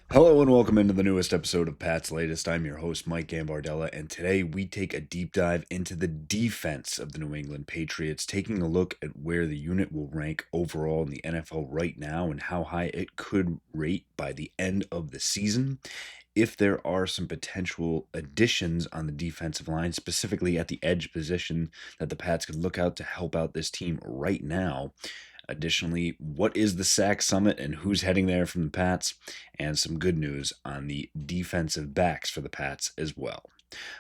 Hello and welcome into the newest episode of Pat's Latest. I'm your host, Mike Gambardella, and today we take a deep dive into the defense of the New England Patriots, taking a look at where the unit will rank overall in the NFL right now and how high it could rate by the end of the season. If there are some potential additions on the defensive line, specifically at the edge position, that the Pats could look out to help out this team right now. Additionally, what is the sack summit and who's heading there from the Pats? And some good news on the defensive backs for the Pats as well.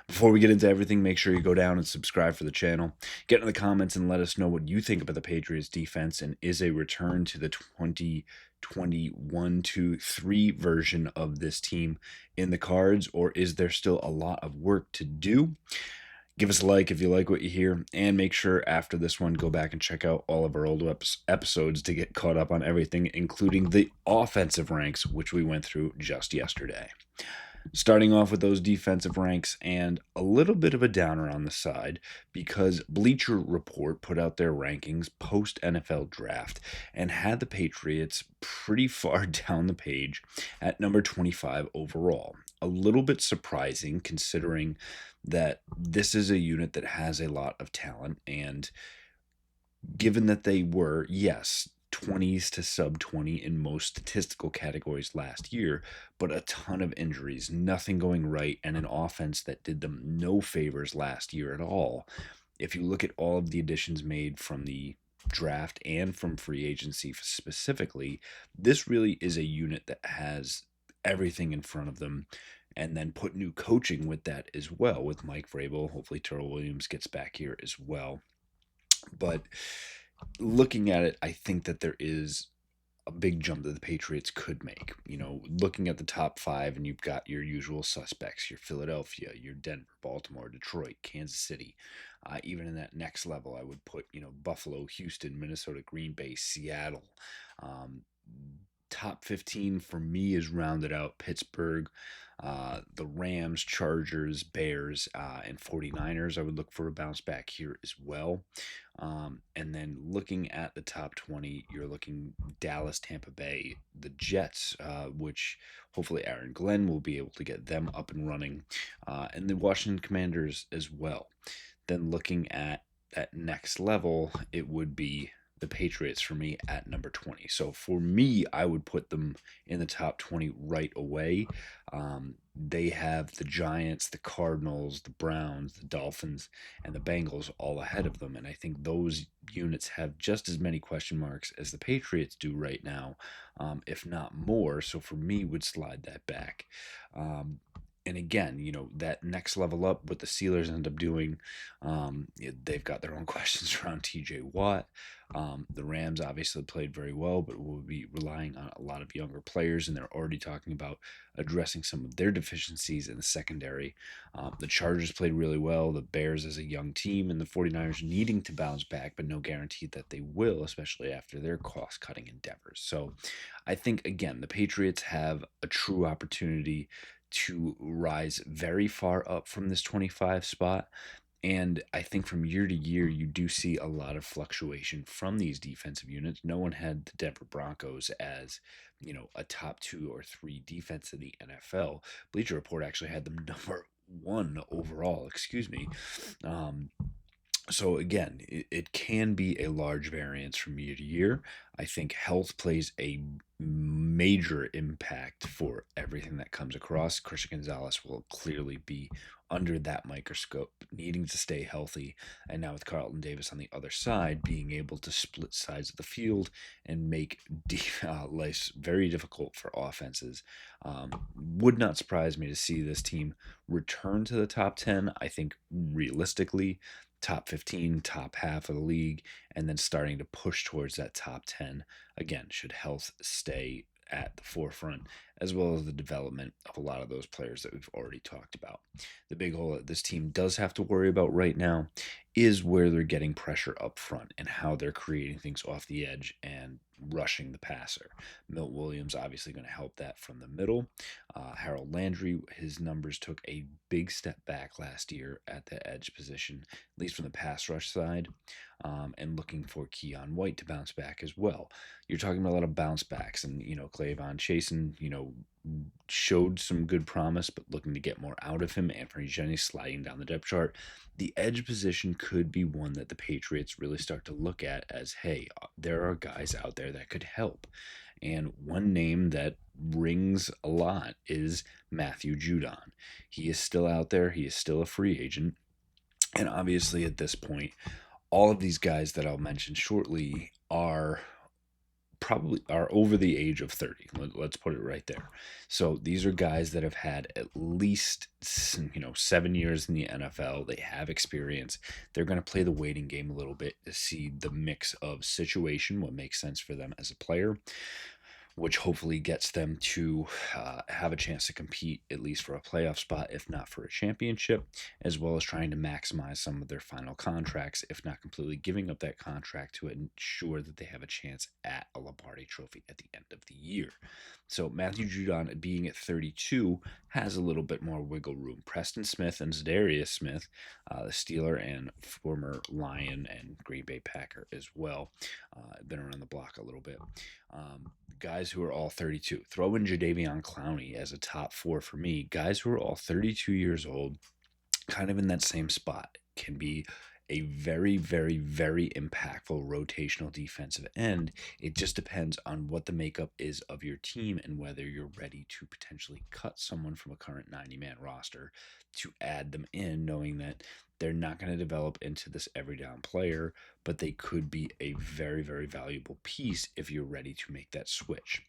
Before we get into everything, make sure you go down and subscribe for the channel. Get in the comments and let us know what you think about the Patriots defense and is a return to the 2021-2-3 version of this team in the cards, or is there still a lot of work to do? Give us a like if you like what you hear, and make sure after this one, go back and check out all of our old episodes to get caught up on everything, including the offensive ranks, which we went through just yesterday. Starting off with those defensive ranks, and a little bit of a downer on the side because Bleacher Report put out their rankings post NFL draft and had the Patriots pretty far down the page at number 25 overall. A little bit surprising considering that this is a unit that has a lot of talent, and given that they were, yes, 20s to sub 20 in most statistical categories last year, but a ton of injuries, nothing going right, and an offense that did them no favors last year at all. If you look at all of the additions made from the draft and from free agency specifically, this really is a unit that has everything in front of them. And then put new coaching with that as well, with Mike Vrabel. Hopefully, Terrell Williams gets back here as well. But looking at it, I think that there is a big jump that the Patriots could make. Looking at the top five, and you've got your usual suspects: your Philadelphia, your Denver, Baltimore, Detroit, Kansas City. Even in that next level, I would put Buffalo, Houston, Minnesota, Green Bay, Seattle. Um, Top 15 for me is rounded out Pittsburgh, the Rams, Chargers, Bears, and 49ers. I would look for a bounce back here as well. And then looking at the top 20, you're looking Dallas, Tampa Bay, the Jets, which hopefully Aaron Glenn will be able to get them up and running, and the Washington Commanders as well. Then looking at that next level, it would be the Patriots for me at number 20. So for me, I would put them in the top 20 right away. They have the Giants, the Cardinals, the Browns, the Dolphins, and the Bengals all ahead of them. And I think those units have just as many question marks as the Patriots do right now, if not more. So for me, would slide that back. And again, that next level up, what the Steelers end up doing, they've got their own questions around TJ Watt. The Rams obviously played very well, but will be relying on a lot of younger players, and they're already talking about addressing some of their deficiencies in the secondary. The Chargers played really well, the Bears as a young team, and the 49ers needing to bounce back, but no guarantee that they will, especially after their cost-cutting endeavors. So I think, again, the Patriots have a true opportunity to rise very far up from this 25 spot. And I think from year to year, you do see a lot of fluctuation from these defensive units. No one had the Denver Broncos as, a top 2 or 3 defense in the NFL. Bleacher Report actually had them number 1 overall, excuse me. So again, it can be a large variance from year to year. I think health plays a major impact for everything that comes across. Christian Gonzalez will clearly be under that microscope, needing to stay healthy. And now with Carlton Davis on the other side, being able to split sides of the field and make life very difficult for offenses. Would not surprise me to see this team return to the top 10. I think realistically, top 15, top half of the league, and then starting to push towards that top 10. Again, should health stay at the forefront, as well as the development of a lot of those players that we've already talked about. The big hole that this team does have to worry about right now is where they're getting pressure up front and how they're creating things off the edge and rushing the passer. Milt Williams obviously going to help that from the middle. Harold Landry, his numbers took a big step back last year at the edge position, at least from the pass rush side, and looking for Keon White to bounce back as well. You're talking about a lot of bounce backs, and Clavon Chasen, showed some good promise, but looking to get more out of him. Anthony Jennings sliding down the depth chart. The edge position could be one that the Patriots really start to look at as, hey, there are guys out there that could help. And one name that rings a lot is Matthew Judon. He is still out there. He is still a free agent. And obviously, at this point, all of these guys that I'll mention shortly are over the age of 30. Let's put it right there. So these are guys that have had at least 7 years in the NFL. They have experience. They're going to play the waiting game a little bit to see the mix of situation, what makes sense for them as a player, which hopefully gets them to have a chance to compete at least for a playoff spot, if not for a championship, as well as trying to maximize some of their final contracts, if not completely giving up that contract to ensure that they have a chance at a Lombardi trophy at the end of the year. So Matthew Judon, being at 32, has a little bit more wiggle room. Preston Smith and Zadarius Smith, the Steeler and former Lion and Green Bay Packer as well, been around the block a little bit. Guys who are all 32. Throw in Jadeveon Clowney as a top 4 for me. Guys who are all 32 years old, kind of in that same spot, can be a very, very, very impactful rotational defensive end. It just depends on what the makeup is of your team and whether you're ready to potentially cut someone from a current 90-man roster to add them in, knowing that they're not going to develop into this every down player, but they could be a very, very valuable piece if you're ready to make that switch.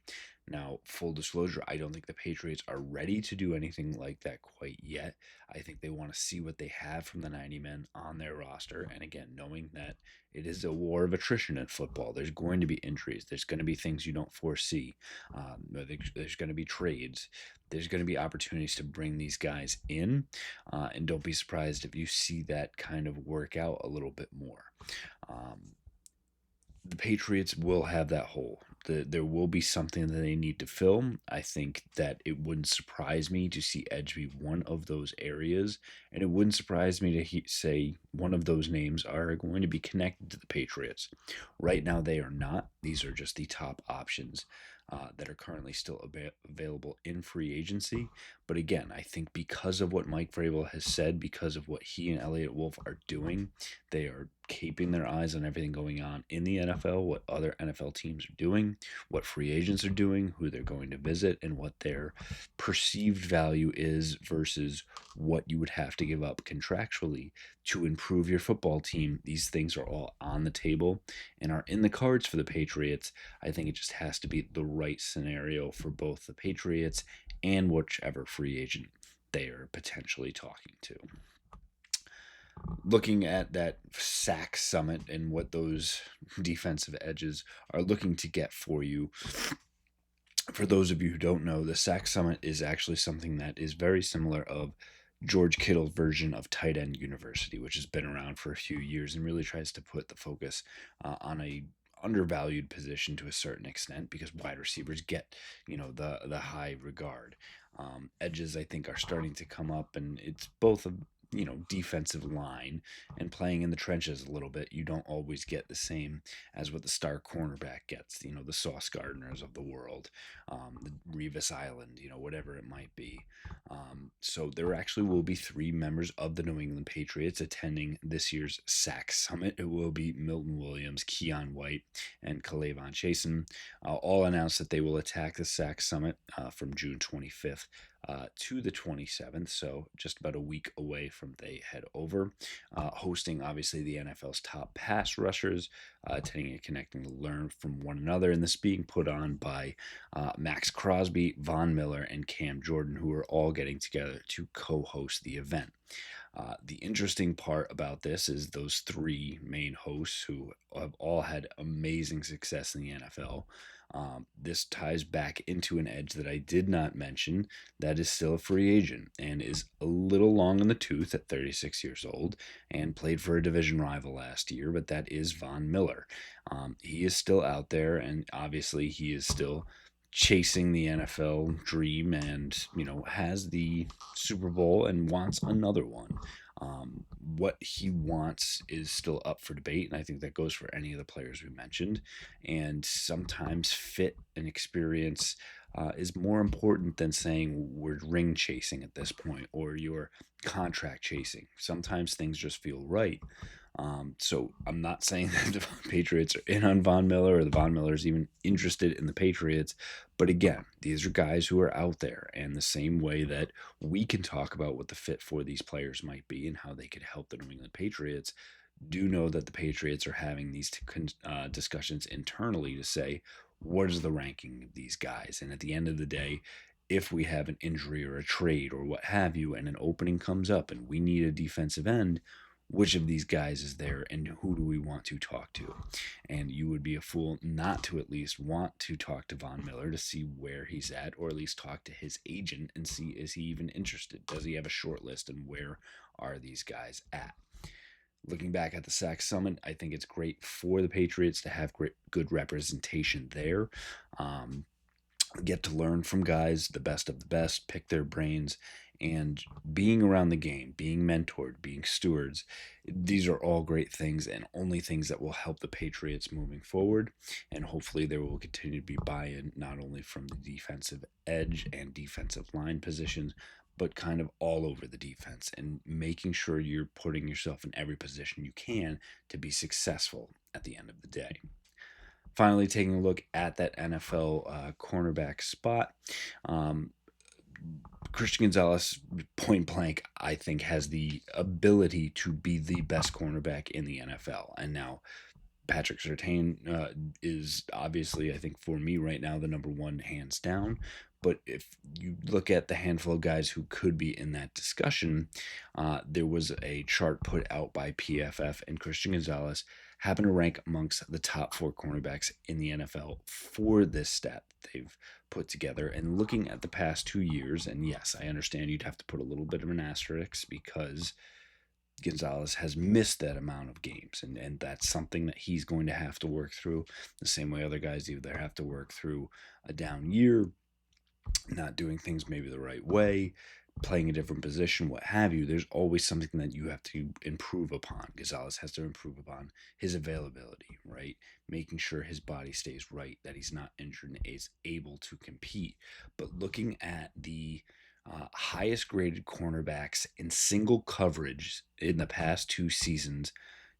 Now, full disclosure, I don't think the Patriots are ready to do anything like that quite yet. I think they want to see what they have from the 90 men on their roster. And again, knowing that it is a war of attrition in football, there's going to be injuries, there's going to be things you don't foresee, there's going to be trades, there's going to be opportunities to bring these guys in. And don't be surprised if you see that kind of work out a little bit more. The Patriots will have that hole. There will be something that they need to fill. I think that it wouldn't surprise me to see edge be one of those areas, and it wouldn't surprise me to say one of those names are going to be connected to the Patriots. Right now, they are not. These are just the top options that are currently still available in free agency. But again, I think because of what Mike Vrabel has said, because of what he and Elliott Wolf are doing, they are keeping their eyes on everything going on in the NFL, what other NFL teams are doing, what free agents are doing, who they're going to visit, and what their perceived value is versus what you would have to give up contractually to improve your football team. These things are all on the table and are in the cards for the Patriots. I think it just has to be the right scenario for both the Patriots and whichever free agent they are potentially talking to. Looking at that sack summit and what those defensive edges are looking to get for you. For those of you who don't know, the sack summit is actually something that is very similar of George Kittle's version of tight end university, which has been around for a few years and really tries to put the focus on a undervalued position to a certain extent, because wide receivers get the high regard. Edges, I think, are starting to come up, and it's both a defensive line and playing in the trenches a little bit. You don't always get the same as what the star cornerback gets, the Sauce Gardners of the world, the Revis Island, whatever it might be. So there actually will be 3 members of the New England Patriots attending this year's Sack Summit. It will be Milton Williams, Keon White, and Kalavon Chasen. All announced that they will attack the Sack Summit from June 25th to the 27th, so just about a week away from they head over, hosting obviously the NFL's top pass rushers, attending and connecting to learn from one another, and this being put on by Max Crosby, Von Miller, and Cam Jordan, who are all getting together to co-host the event. The interesting part about this is those 3 main hosts who have all had amazing success in the NFL. This ties back into an edge that I did not mention that is still a free agent and is a little long in the tooth at 36 years old and played for a division rival last year, but that is Von Miller. He is still out there, and obviously he is still chasing the NFL dream and, has the Super Bowl and wants another one. What he wants is still up for debate, and I think that goes for any of the players we mentioned. And sometimes fit and experience is more important than saying we're ring chasing at this point or you're contract chasing. Sometimes things just feel right. So I'm not saying that the Patriots are in on Von Miller or the Von Miller is even interested in the Patriots. But again, these are guys who are out there, and the same way that we can talk about what the fit for these players might be and how they could help the New England Patriots, do know that the Patriots are having these discussions internally to say, what is the ranking of these guys? And at the end of the day, if we have an injury or a trade or what have you, and an opening comes up and we need a defensive end, which of these guys is there and who do we want to talk to? And you would be a fool not to at least want to talk to Von Miller to see where he's at, or at least talk to his agent and see, is he even interested? Does he have a short list, and where are these guys at? Looking back at the Sack Summit, I think it's great for the Patriots to have good representation there. Get to learn from guys, the best of the best, pick their brains, and being around the game, being mentored, being stewards. These are all great things and only things that will help the Patriots moving forward. And hopefully there will continue to be buy-in not only from the defensive edge and defensive line positions, but kind of all over the defense, and making sure you're putting yourself in every position you can to be successful at the end of the day. Finally, taking a look at that NFL cornerback spot. Christian Gonzalez, point blank, I think has the ability to be the best cornerback in the NFL. And now Patrick Surtain is obviously, I think, for me right now, the number one, hands down. But if you look at the handful of guys who could be in that discussion, there was a chart put out by PFF, and Christian Gonzalez happened to rank amongst the top 4 cornerbacks in the NFL for this stat that they've put together. And looking at the past 2 years, and yes, I understand you'd have to put a little bit of an asterisk because Gonzalez has missed that amount of games, and that's something that he's going to have to work through the same way other guys either have to work through a down year, not doing things maybe the right way, playing a different position, what have you. There's always something that you have to improve upon. Gonzalez has to improve upon his availability, right? Making sure his body stays right, that he's not injured and is able to compete. But looking at the highest graded cornerbacks in single coverage in the past 2 seasons,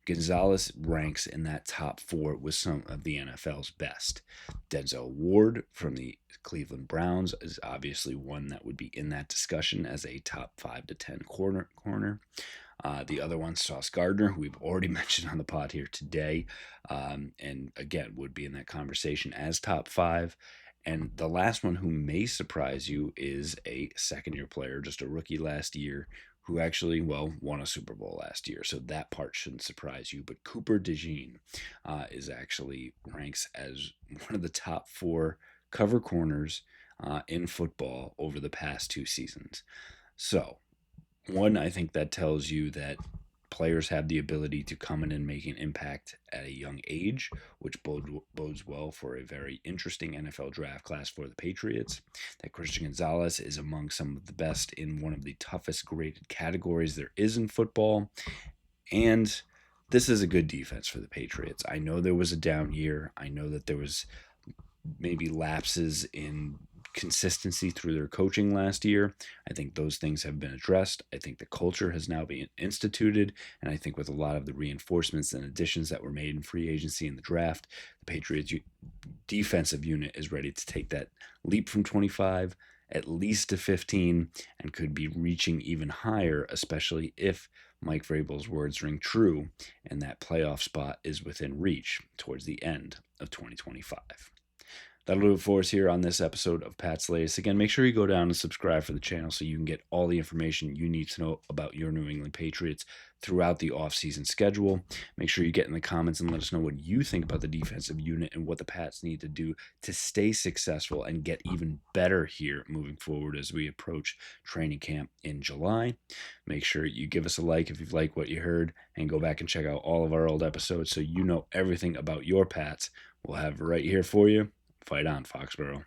Gonzalez ranks in that top 4 with some of the NFL's best. Denzel Ward from the Cleveland Browns is obviously one that would be in that discussion as a top 5 to 10 corner. The other one, Sauce Gardner, who we've already mentioned on the pod here today, and again would be in that conversation as top 5. And the last one who may surprise you is a second-year player, just a rookie last year, who actually, won a Super Bowl last year. So that part shouldn't surprise you. But Cooper DeJean is actually ranks as one of the top 4 cover corners in football over the past 2 seasons. So, one, I think that tells you that players have the ability to come in and make an impact at a young age, which bodes well for a very interesting NFL draft class for the Patriots. That Christian Gonzalez is among some of the best in one of the toughest graded categories there is in football. And this is a good defense for the Patriots. I know there was a down year. I know that there was maybe lapses in consistency through their coaching last year. I think those things have been addressed. I think the culture has now been instituted, and I think with a lot of the reinforcements and additions that were made in free agency and the draft, the Patriots defensive unit is ready to take that leap from 25 at least to 15 and could be reaching even higher, especially if Mike Vrabel's words ring true and that playoff spot is within reach towards the end of 2025. That'll do it for us here on this episode of Pat's Latest. Again, make sure you go down and subscribe for the channel so you can get all the information you need to know about your New England Patriots throughout the offseason schedule. Make sure you get in the comments and let us know what you think about the defensive unit and what the Pats need to do to stay successful and get even better here moving forward as we approach training camp in July. Make sure you give us a like if you've liked what you heard, and go back and check out all of our old episodes so you know everything about your Pats. We'll have it right here for you. Fight on, Foxborough.